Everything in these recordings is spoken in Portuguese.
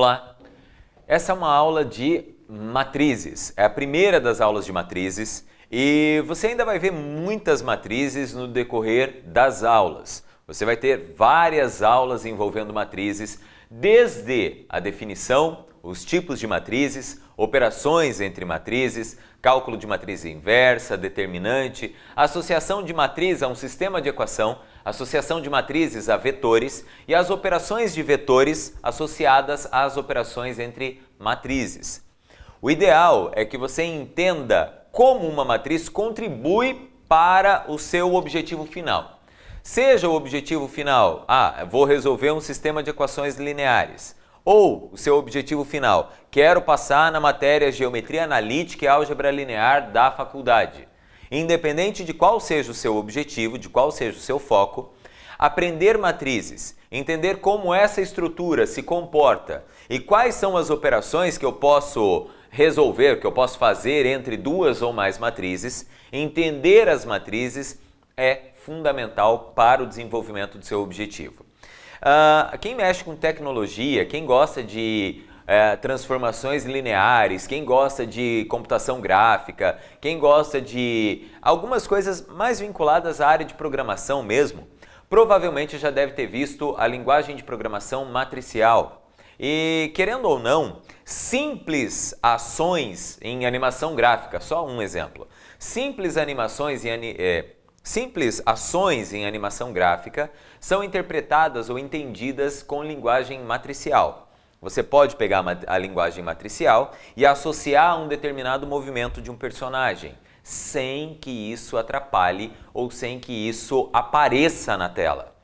Olá, essa é uma aula de matrizes, é a primeira das aulas de matrizes e você ainda vai ver muitas matrizes no decorrer das aulas. Você vai ter várias aulas envolvendo matrizes, desde a definição, os tipos de matrizes, operações entre matrizes, cálculo de matriz inversa, determinante, associação de matriz a um sistema de equação, associação de matrizes a vetores e as operações de vetores associadas às operações entre matrizes. O ideal é que você entenda como uma matriz contribui para o seu objetivo final. Seja o objetivo final, vou resolver um sistema de equações lineares. Ou o seu objetivo final, quero passar na matéria Geometria Analítica e Álgebra Linear da faculdade. Independente de qual seja o seu objetivo, de qual seja o seu foco, aprender matrizes, entender como essa estrutura se comporta e quais são as operações que eu posso resolver, que eu posso fazer entre duas ou mais matrizes, entender as matrizes é fundamental para o desenvolvimento do seu objetivo. Quem mexe com tecnologia, quem gosta de transformações lineares, quem gosta de computação gráfica, quem gosta de algumas coisas mais vinculadas à área de programação mesmo, provavelmente já deve ter visto a linguagem de programação matricial. E, querendo ou não, simples ações em animação gráfica, só um exemplo, simples ações em animação gráfica são interpretadas ou entendidas com linguagem matricial. Você pode pegar a linguagem matricial e associar a um determinado movimento de um personagem, sem que isso atrapalhe ou sem que isso apareça na tela.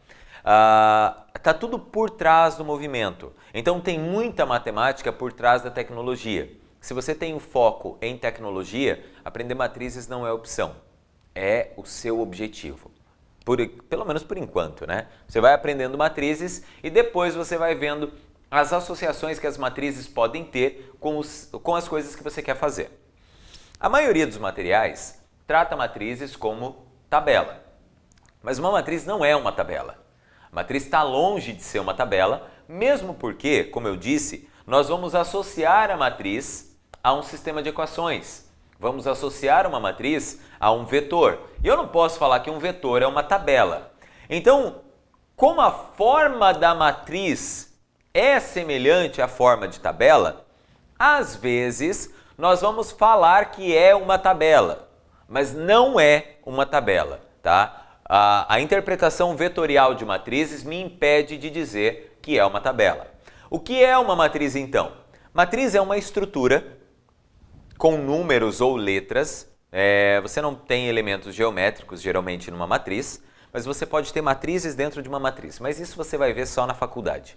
Tá tudo por trás do movimento, então tem muita matemática por trás da tecnologia. Se você tem um foco em tecnologia, aprender matrizes não é opção. É o seu objetivo, pelo menos por enquanto, né? Você vai aprendendo matrizes e depois você vai vendo as associações que as matrizes podem ter com as coisas que você quer fazer. A maioria dos materiais trata matrizes como tabela, mas uma matriz não é uma tabela. A matriz está longe de ser uma tabela, mesmo porque, como eu disse, nós vamos associar a matriz a um sistema de equações. Vamos associar uma matriz a um vetor. E eu não posso falar que um vetor é uma tabela. Então, como a forma da matriz é semelhante à forma de tabela, às vezes nós vamos falar que é uma tabela, mas não é uma tabela, tá? A interpretação vetorial de matrizes me impede de dizer que é uma tabela. O que é uma matriz então? Matriz é uma estrutura com números ou letras. Você não tem elementos geométricos geralmente numa matriz, mas você pode ter matrizes dentro de uma matriz, mas isso você vai ver só na faculdade.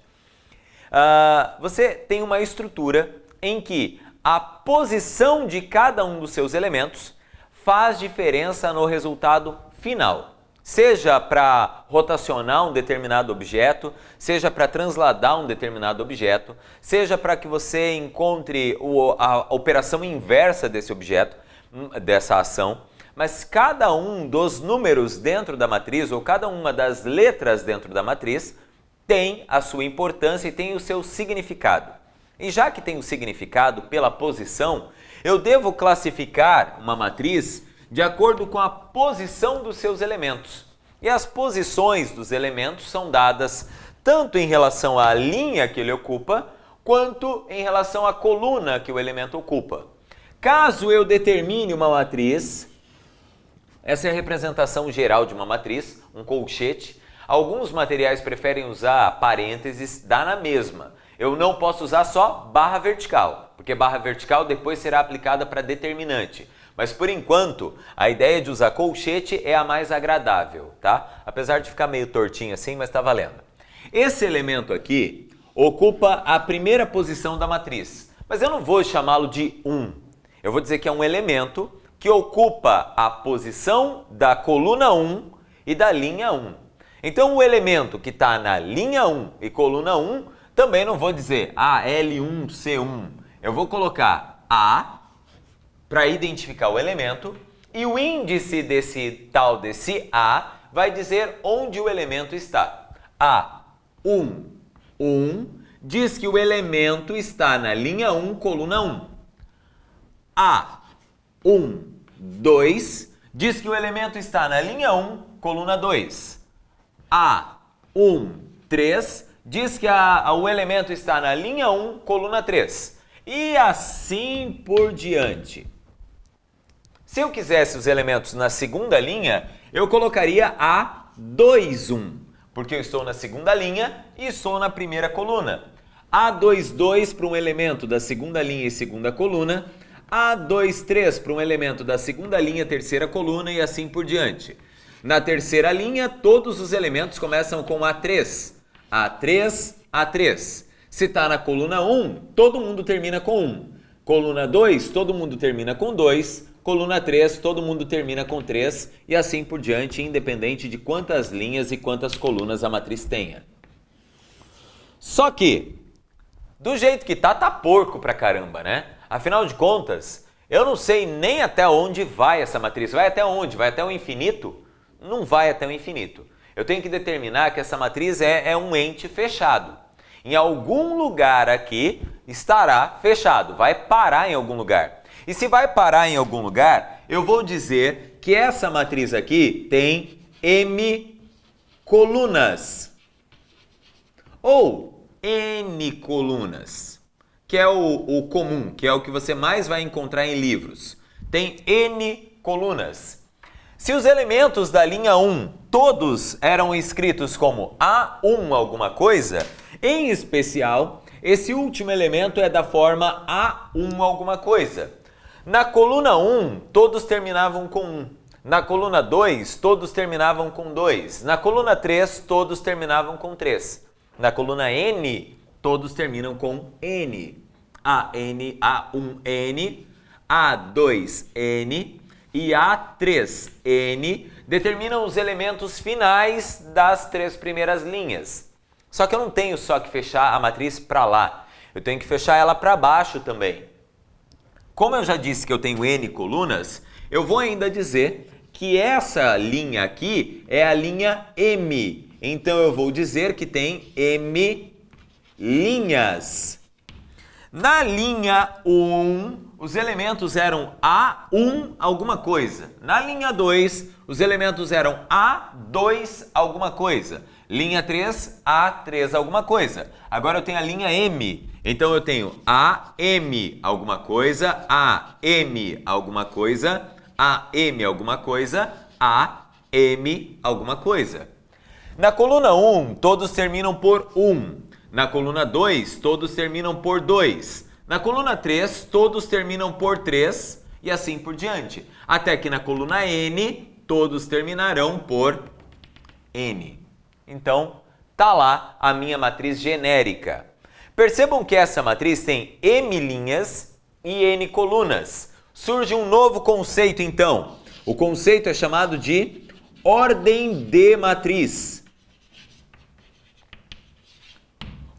Você tem uma estrutura em que a posição de cada um dos seus elementos faz diferença no resultado final. Seja para rotacionar um determinado objeto, seja para transladar um determinado objeto, seja para que você encontre a operação inversa desse objeto, dessa ação, mas cada um dos números dentro da matriz ou cada uma das letras dentro da matriz tem a sua importância e tem o seu significado. E já que tem o significado pela posição, eu devo classificar uma matriz de acordo com a posição dos seus elementos. E as posições dos elementos são dadas tanto em relação à linha que ele ocupa, quanto em relação à coluna que o elemento ocupa. Caso eu determine uma matriz, essa é a representação geral de uma matriz, um colchete. Alguns materiais preferem usar parênteses, dá na mesma. Eu não posso usar só barra vertical, porque barra vertical depois será aplicada para determinante. Mas por enquanto, a ideia de usar colchete é a mais agradável, tá? Apesar de ficar meio tortinho assim, mas tá valendo. Esse elemento aqui ocupa a primeira posição da matriz, mas eu não vou chamá-lo de 1. Eu vou dizer que é um elemento que ocupa a posição da coluna 1 e da linha 1. Então o elemento que está na linha 1 e coluna 1, também não vou dizer L1, C1. Eu vou colocar A para identificar o elemento e o índice desse A vai dizer onde o elemento está. A1, 1, diz que o elemento está na linha 1, coluna 1. A1, 2 diz que o elemento está na linha 1, coluna 2. A1, 3 diz que o elemento está na linha 1, coluna 3. E assim por diante. Se eu quisesse os elementos na segunda linha, eu colocaria A2, 1, porque eu estou na segunda linha e estou na primeira coluna. A2, 2 para um elemento da segunda linha e segunda coluna, A2, 3 para um elemento da segunda linha, terceira coluna e assim por diante. Na terceira linha, todos os elementos começam com A3. A3, A3. Se está na coluna 1, todo mundo termina com 1. Coluna 2, todo mundo termina com 2. Coluna 3, todo mundo termina com 3. E assim por diante, independente de quantas linhas e quantas colunas a matriz tenha. Só que, do jeito que tá porco pra caramba, né? Afinal de contas, eu não sei nem até onde vai essa matriz. Vai até onde? Vai até o infinito? Não vai até o infinito. Eu tenho que determinar que essa matriz é um ente fechado. Em algum lugar aqui estará fechado, vai parar em algum lugar. E se vai parar em algum lugar, eu vou dizer que essa matriz aqui tem M colunas. Ou N colunas, que é o comum, que é o que você mais vai encontrar em livros. Tem N colunas. Se os elementos da linha 1 todos eram escritos como A1 alguma coisa, em especial, esse último elemento é da forma A1 alguma coisa. Na coluna 1, todos terminavam com 1. Na coluna 2, todos terminavam com 2. Na coluna 3, todos terminavam com 3. Na coluna N, todos terminam com N. AN, A1N, A2N e A3N determinam os elementos finais das três primeiras linhas. Só que eu não tenho só que fechar a matriz para lá, eu tenho que fechar ela para baixo também. Como eu já disse que eu tenho N colunas, eu vou ainda dizer que essa linha aqui é a linha M. Então eu vou dizer que tem M linhas. Na linha 1, os elementos eram A1 alguma coisa. Na linha 2, os elementos eram A2 alguma coisa. Linha 3, A3 alguma coisa. Agora eu tenho a linha M. Então eu tenho AM alguma coisa, AM alguma coisa, AM alguma coisa, AM alguma coisa. Na coluna 1, todos terminam por 1. Na coluna 2, todos terminam por 2. Na coluna 3, todos terminam por 3 e assim por diante. Até que na coluna N, todos terminarão por N. Então, tá lá a minha matriz genérica. Percebam que essa matriz tem M linhas e N colunas. Surge um novo conceito, então. O conceito é chamado de ordem de matriz.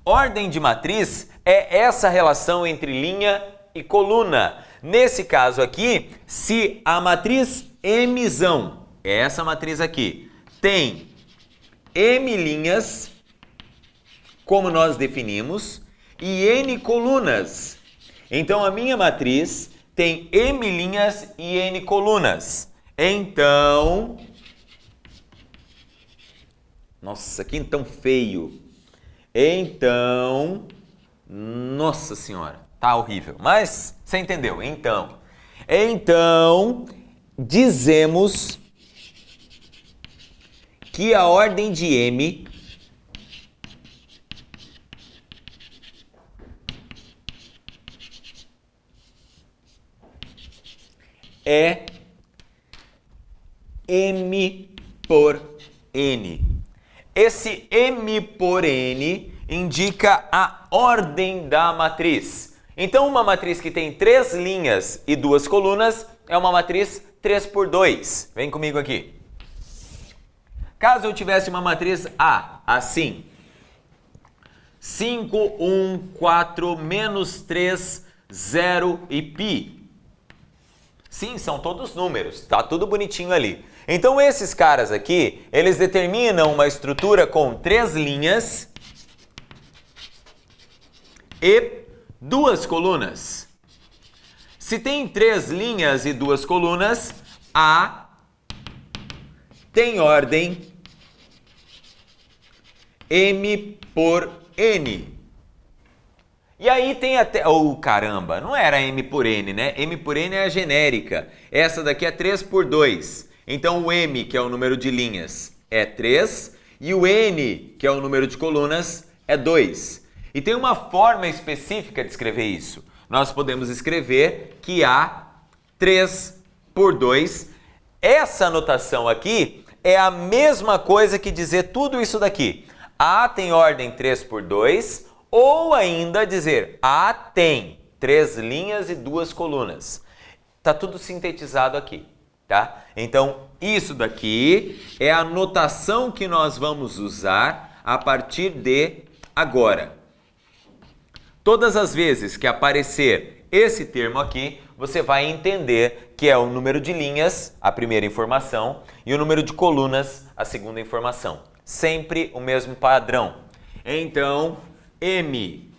Ordem de matriz é essa relação entre linha e coluna. Nesse caso aqui, se a matriz Mzão, essa matriz aqui, tem M linhas, como nós definimos, e N colunas. Então a minha matriz tem M linhas e N colunas. Então, nossa, que tão feio. Então, nossa senhora, tá horrível, mas você entendeu. Então, dizemos que a ordem de M é M por N. Esse M por N indica a ordem da matriz. Então, uma matriz que tem 3 linhas e 2 colunas é uma matriz 3 por 2. Vem comigo aqui. Caso eu tivesse uma matriz A, assim, 5, 1, 4, menos 3, 0 e π. Sim, são todos números, tá tudo bonitinho ali. Então esses caras aqui, eles determinam uma estrutura com 3 linhas e 2 colunas. Se tem 3 linhas e 2 colunas, A tem ordem M por N. E aí tem até... Oh, caramba, não era M por N, né? M por N é a genérica. Essa daqui é 3 por 2. Então o M, que é o número de linhas, é 3. E o N, que é o número de colunas, é 2. E tem uma forma específica de escrever isso. Nós podemos escrever que A 3 por 2. Essa anotação aqui é a mesma coisa que dizer tudo isso daqui. A tem ordem 3 por 2, ou ainda dizer A tem 3 linhas e 2 colunas. Tá tudo sintetizado aqui, tá? Então, isso daqui é a notação que nós vamos usar a partir de agora. Todas as vezes que aparecer esse termo aqui, você vai entender que é o número de linhas, a primeira informação, e o número de colunas, a segunda informação. Sempre o mesmo padrão. Então, M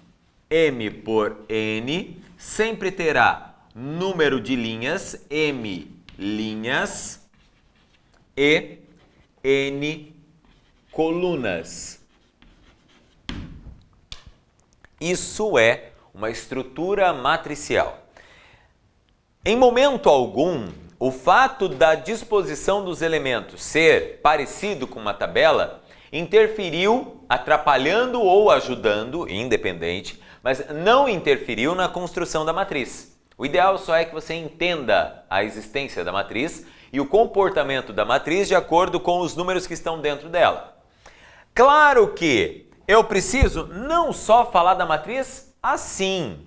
por N sempre terá número de linhas, M linhas, e N colunas. Isso é uma estrutura matricial. Em momento algum, o fato da disposição dos elementos ser parecido com uma tabela interferiu, atrapalhando ou ajudando, independente, mas não interferiu na construção da matriz. O ideal só é que você entenda a existência da matriz e o comportamento da matriz de acordo com os números que estão dentro dela. Claro que eu preciso não só falar da matriz assim.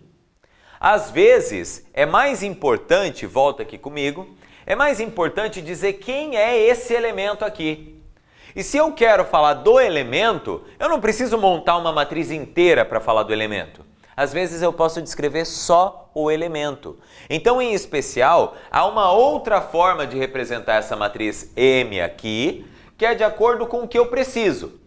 Às vezes é mais importante, volta aqui comigo, é mais importante dizer quem é esse elemento aqui. E se eu quero falar do elemento, eu não preciso montar uma matriz inteira para falar do elemento. Às vezes eu posso descrever só o elemento. Então, em especial, há uma outra forma de representar essa matriz M aqui, que é de acordo com o que eu preciso.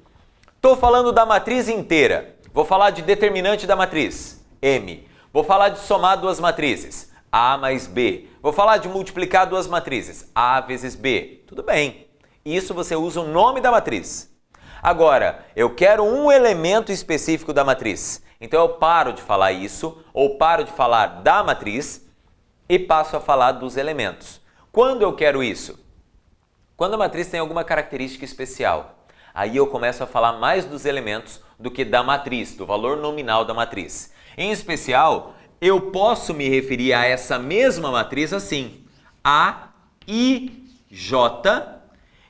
Estou falando da matriz inteira. Vou falar de determinante da matriz, M. Vou falar de somar duas matrizes, A mais B. Vou falar de multiplicar duas matrizes, A vezes B. Tudo bem. Isso você usa o nome da matriz. Agora, eu quero um elemento específico da matriz. Então eu paro de falar isso, ou paro de falar da matriz e passo a falar dos elementos. Quando eu quero isso? Quando a matriz tem alguma característica especial. Aí eu começo a falar mais dos elementos do que da matriz, do valor nominal da matriz. Em especial, eu posso me referir a essa mesma matriz assim. A, I, J.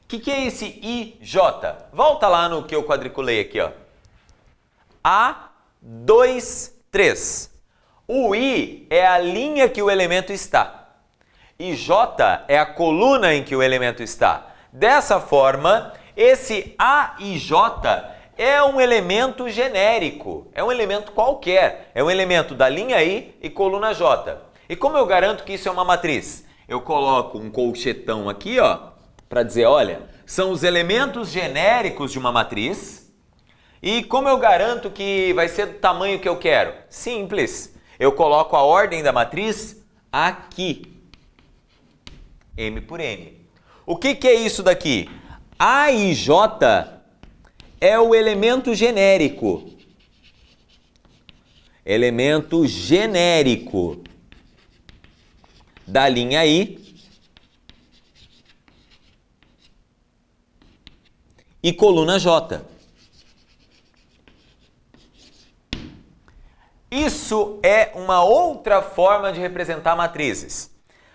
O que é esse IJ? Volta lá no que eu quadriculei aqui, ó. A, 2, 3. O I é a linha que o elemento está. E J é a coluna em que o elemento está. Dessa forma, esse AIJ é um elemento genérico, é um elemento qualquer, é um elemento da linha I e coluna J. E como eu garanto que isso é uma matriz? Eu coloco um colchetão aqui, ó, para dizer, olha, são os elementos genéricos de uma matriz. E como eu garanto que vai ser do tamanho que eu quero? Simples. Eu coloco a ordem da matriz aqui. M por N. O que é isso daqui? AIJ é o elemento genérico. Elemento genérico da linha I e coluna J. Isso é uma outra forma de representar matrizes.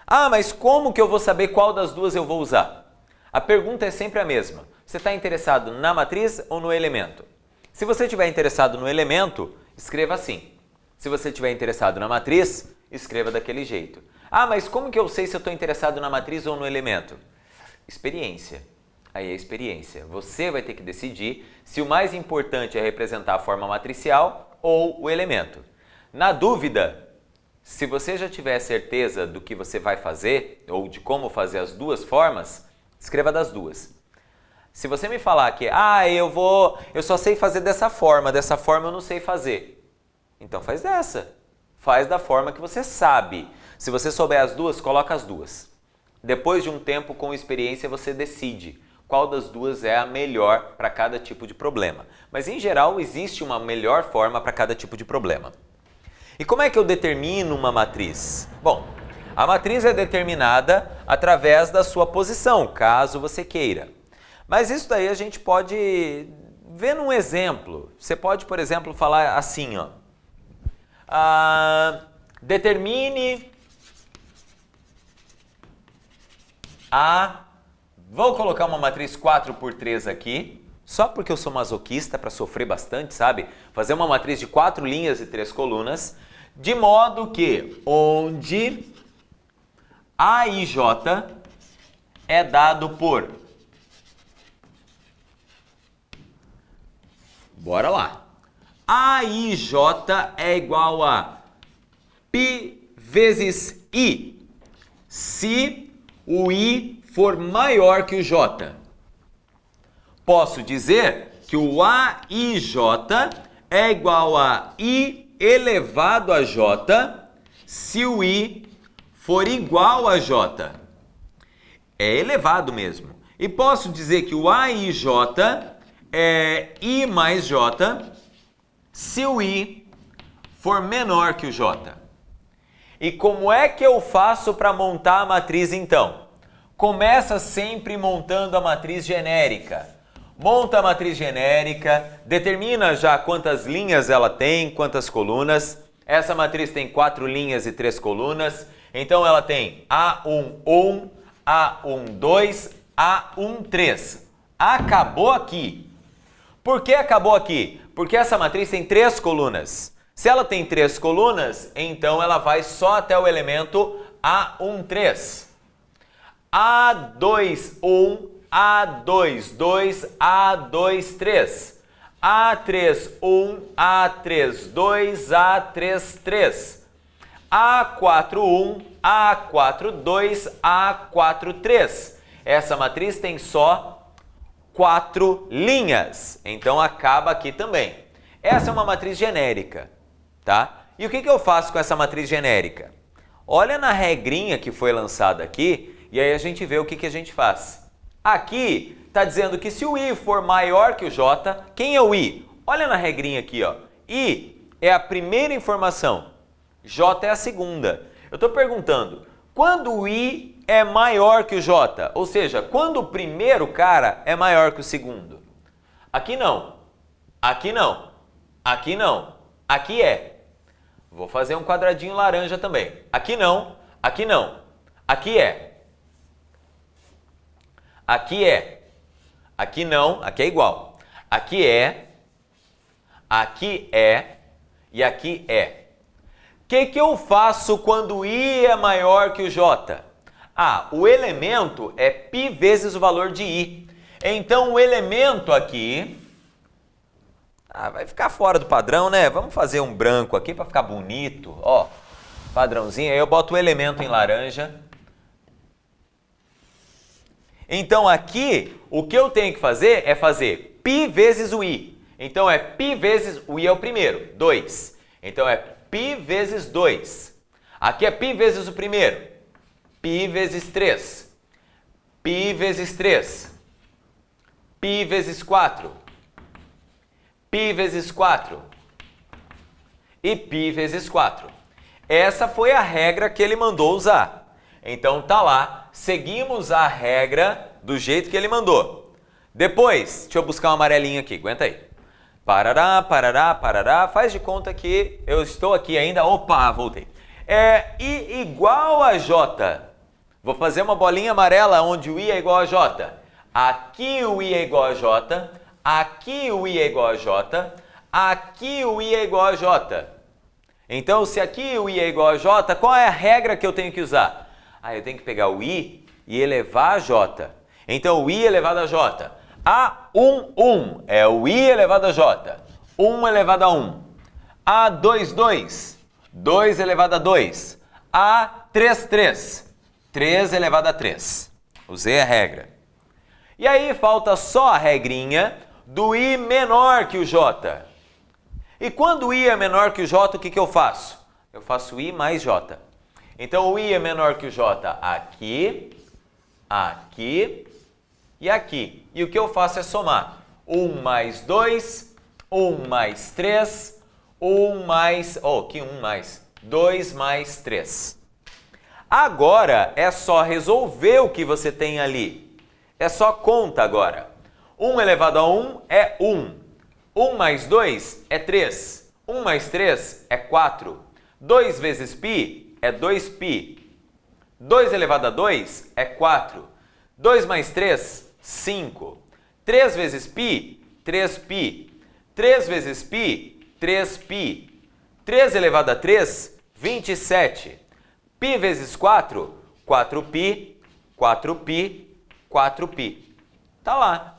Ah, mas como que eu vou saber qual das duas eu vou usar? A pergunta é sempre a mesma. Você está interessado na matriz ou no elemento? Se você estiver interessado no elemento, escreva assim. Se você estiver interessado na matriz, escreva daquele jeito. Ah, mas como que eu sei se eu estou interessado na matriz ou no elemento? Experiência. Aí é experiência. Você vai ter que decidir se o mais importante é representar a forma matricial ou o elemento. Na dúvida, se você já tiver certeza do que você vai fazer ou de como fazer as duas formas, escreva das duas. Se você me falar que eu só sei fazer dessa forma eu não sei fazer. Então faz dessa. Faz da forma que você sabe. Se você souber as duas, coloca as duas. Depois de um tempo com experiência, você decide qual das duas é a melhor para cada tipo de problema. Mas em geral, existe uma melhor forma para cada tipo de problema. E como é que eu determino uma matriz? Bom, a matriz é determinada através da sua posição, caso você queira. Mas isso daí a gente pode ver num exemplo. Você pode, por exemplo, falar assim, ó. Determine vou colocar uma matriz 4x3 aqui, só porque eu sou masoquista para sofrer bastante, sabe? Fazer uma matriz de 4 linhas e 3 colunas, de modo que onde A e J é dado por... Bora lá. A e J é igual a π vezes I, se o I for maior que o J. Posso dizer que o AIJ é igual a I elevado a J se o I for igual a J. É elevado mesmo. E posso dizer que o AIJ é I mais J se o I for menor que o J. E como é que eu faço para montar a matriz então? Começa sempre montando a matriz genérica. Monta a matriz genérica, determina já quantas linhas ela tem, quantas colunas. Essa matriz tem 4 linhas e 3 colunas, então ela tem A11, A12, A13. Acabou aqui. Por que acabou aqui? Porque essa matriz tem 3 colunas. Se ela tem 3 colunas, então ela vai só até o elemento A13. A21, A22, A23. A31, A32, A33. A41, A42, A43. Essa matriz tem só 4 linhas, então acaba aqui também. Essa é uma matriz genérica, tá? E o que eu faço com essa matriz genérica? Olha na regrinha que foi lançada aqui e aí a gente vê o que a gente faz. Aqui está dizendo que se o I for maior que o J, quem é o I? Olha na regrinha aqui, ó. I é a primeira informação, J é a segunda. Eu estou perguntando, quando o I é maior que o J? Ou seja, quando o primeiro cara é maior que o segundo? Aqui não, aqui não, aqui não, aqui é. Vou fazer um quadradinho laranja também. Aqui não, aqui não, aqui é. Aqui é. Aqui não, aqui é igual. Aqui é e aqui é. O que eu faço quando I é maior que o J? O elemento é π vezes o valor de I. Então o elemento aqui... vai ficar fora do padrão, né? Vamos fazer um branco aqui para ficar bonito. Ó, padrãozinho. Aí eu boto o elemento em laranja. Então aqui, o que eu tenho que fazer é fazer π vezes o I. Então é π vezes... O I é o primeiro, 2. Então é π vezes 2. Aqui é π vezes o primeiro. π vezes 3. π vezes 3. π vezes 4. π vezes 4. E π vezes 4. Essa foi a regra que ele mandou usar. Então tá lá, seguimos a regra do jeito que ele mandou. Depois, deixa eu buscar um amarelinho aqui, aguenta aí. Parará, parará, parará, faz de conta que eu estou aqui ainda. Opa, voltei. É I igual a J. Vou fazer uma bolinha amarela onde o I é igual a J. Aqui o I é igual a J. Aqui o I é igual a J. Aqui o I é igual a J. Então, se aqui o I é igual a J, qual é a regra que eu tenho que usar? Eu tenho que pegar o I e elevar a J. Então, o I elevado a J. A11 é o I elevado a J. 1 elevado a 1. A22, 2 elevado a 2. A33, 3 elevado a 3. Usei a regra. E aí falta só a regrinha do I menor que o J. E quando o I é menor que o J, o que eu faço? Eu faço I mais J. Então o I é menor que o J aqui, aqui e aqui. E o que eu faço é somar. 1 mais 2, 1 mais 3, 1 mais... Oh, que 1 mais? 2 mais 3. Agora é só resolver o que você tem ali. É só conta agora. 1 elevado a 1 é 1. 1 mais 2 é 3. 1 mais 3 é 4. 2 vezes π é 2π. 2 elevado a 2 é 4. 2 mais 3, 5. 3 vezes π, 3π. 3 vezes π, 3π. 3 elevado a 3, 27. Π vezes 4, 4π, 4π, 4π. Tá lá.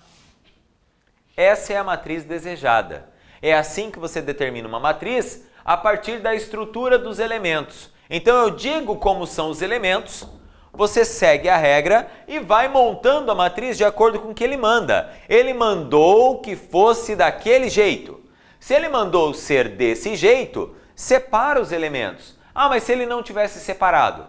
Essa é a matriz desejada. É assim que você determina uma matriz a partir da estrutura dos elementos. Então eu digo como são os elementos, você segue a regra e vai montando a matriz de acordo com o que ele manda. Ele mandou que fosse daquele jeito. Se ele mandou ser desse jeito, separa os elementos. Ah, mas se ele não tivesse separado?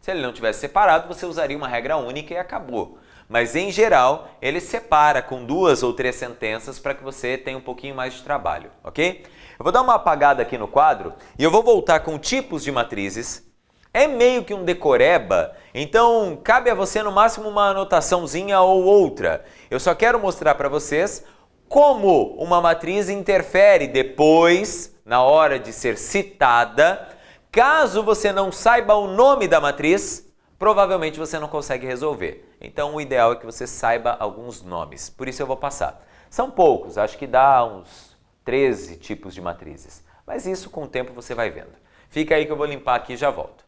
Se ele não tivesse separado, você usaria uma regra única e acabou. Mas, em geral, ele separa com 2 ou 3 sentenças para que você tenha um pouquinho mais de trabalho, ok? Eu vou dar uma apagada aqui no quadro e eu vou voltar com tipos de matrizes. É meio que um decoreba, então cabe a você no máximo uma anotaçãozinha ou outra. Eu só quero mostrar para vocês como uma matriz interfere depois, na hora de ser citada. Caso você não saiba o nome da matriz, provavelmente você não consegue resolver. Então o ideal é que você saiba alguns nomes. Por isso eu vou passar. São poucos, acho que dá uns 13 tipos de matrizes. Mas isso com o tempo você vai vendo. Fica aí que eu vou limpar aqui e já volto.